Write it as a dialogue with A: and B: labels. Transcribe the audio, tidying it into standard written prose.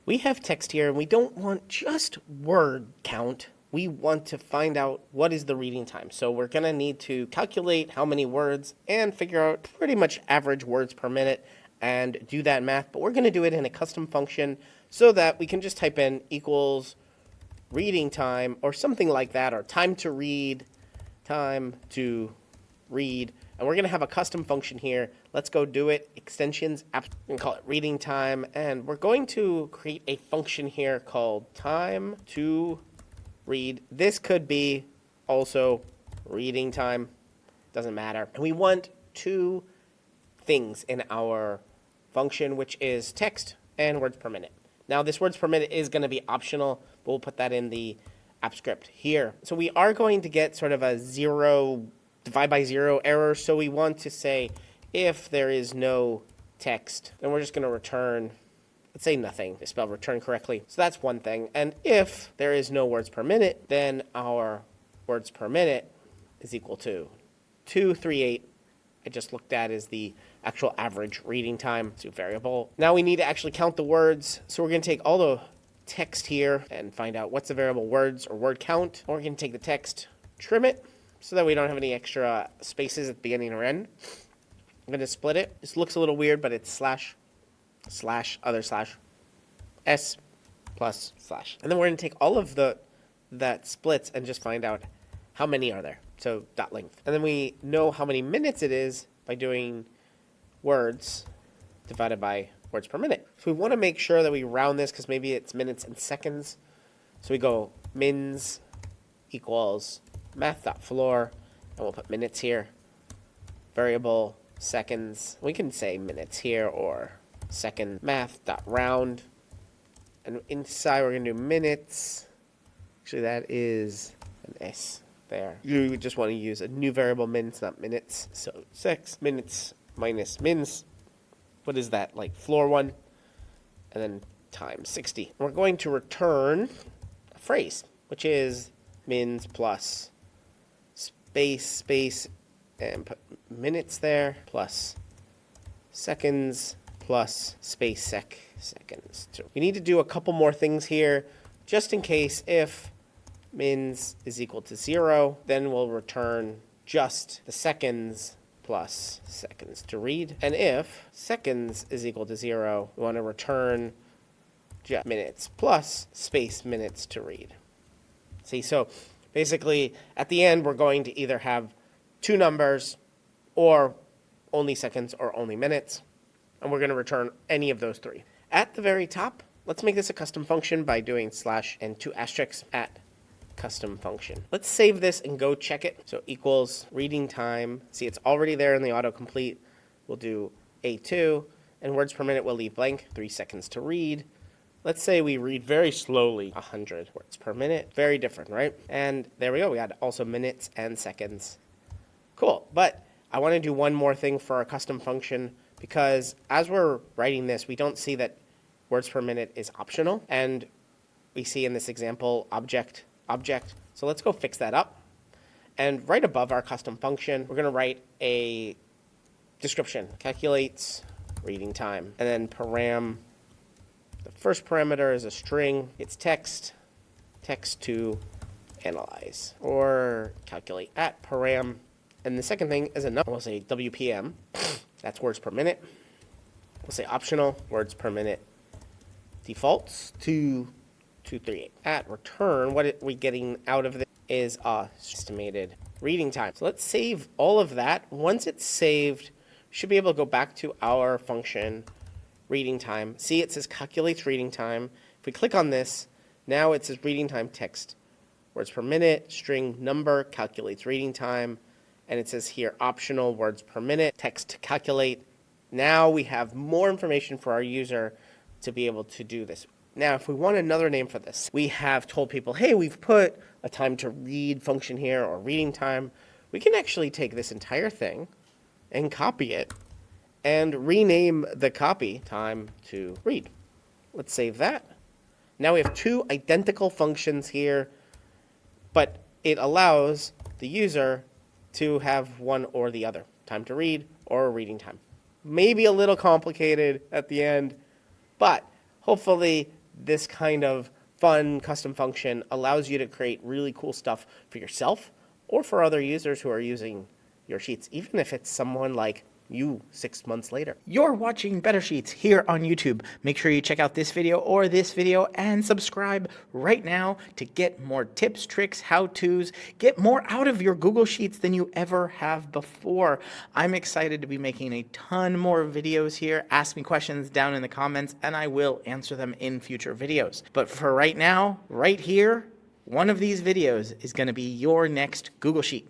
A: We have text here, and we don't want just word count. We want to find out what is the reading time. So we're going to need to calculate how many words and figure out pretty much average words per minute and do that math. But we're going to do it in a custom function so that we can just type in equals reading time or something like that, or time to read, and we're going to have a custom function here. Let's go do it. Extensions, we can call it reading time, and we're going to create a function here called time to read. This could be also reading time, doesn't matter. And we want two things in our function, which is text and words per minute. Now this words per minute is going to be optional, but we'll put that in the app script here. So we are going to get sort of a divide by zero error. So we want to say if there is no text, then we're just going to return, let's say nothing, to spell return correctly. So that's one thing. And if there is no words per minute, then our words per minute is equal to 238. I just looked at is the actual average reading time to variable. Now we need to actually count the words. So we're going to take all the text here and find out what's the variable words or word count. Or we're going to take the text, trim it so that we don't have any extra spaces at the beginning or end. I'm going to split it. This looks a little weird, but it's slash, other slash, s plus slash. And then we're going to take all of that splits and just find out how many are there. So dot length. And then we know how many minutes it is by doing words divided by words per minute. So we want to make sure that we round this because maybe it's minutes and seconds. So we go mins equals math.floor, and we'll put minutes here. Variable seconds. We can say minutes here or second math.round. And inside we're going to do minutes. Actually, that is an S there. You just want to use a new variable mins, not minutes. So 6 minutes minus mins. What is that? Like floor one. And then times 60. We're going to return a phrase, which is mins plus space, and put minutes there, plus seconds, plus space seconds. We need to do a couple more things here, just in case. If mins is equal to 0, then we'll return just the seconds plus seconds to read. And if seconds is equal to 0, we want to return just minutes plus space minutes to read. See, so basically at the end we're going to either have two numbers or only seconds or only minutes, and we're going to return any of those three. At the very top, let's make this a custom function by doing slash and 2 asterisks at custom function. Let's save this and go check it. So equals reading time. See, it's already there in the autocomplete. We'll do A2, and words per minute we'll leave blank, 3 seconds to read. Let's say we read very slowly, 100 words per minute. Very different, right? And there we go. We had also minutes and seconds. Cool. But I want to do one more thing for our custom function, because as we're writing this, we don't see that words per minute is optional. And we see in this example, object. So let's go fix that up. And right above our custom function, we're going to write a description. Calculates reading time. And then param. The first parameter is a string. It's text to analyze or calculate at param. And the second thing is a number. We'll say WPM. That's words per minute. We'll say optional, words per minute. Defaults to 238. At return, what are we getting out of this is estimated reading time. So let's save all of that. Once it's saved, we should be able to go back to our function reading time. See, it says calculates reading time. If we click on this, now it says reading time text. Words per minute, string number, calculates reading time. And it says here optional words per minute, text to calculate. Now we have more information for our user to be able to do this. Now, if we want another name for this, we have told people, hey, we've put a time to read function here or reading time. We can actually take this entire thing and copy it and rename the copy time to read. Let's save that. Now we have two identical functions here, but it allows the user to have one or the other, time to read or reading time. Maybe a little complicated at the end, but hopefully this kind of fun custom function allows you to create really cool stuff for yourself or for other users who are using your sheets, even if it's someone like you 6 months later.
B: You're watching Better Sheets here on YouTube. Make sure you check out this video or this video and subscribe right now to get more tips, tricks, how-tos, get more out of your Google Sheets than you ever have before. I'm excited to be making a ton more videos here. Ask me questions down in the comments and I will answer them in future videos. But for right now, right here, one of these videos is going to be your next Google Sheet.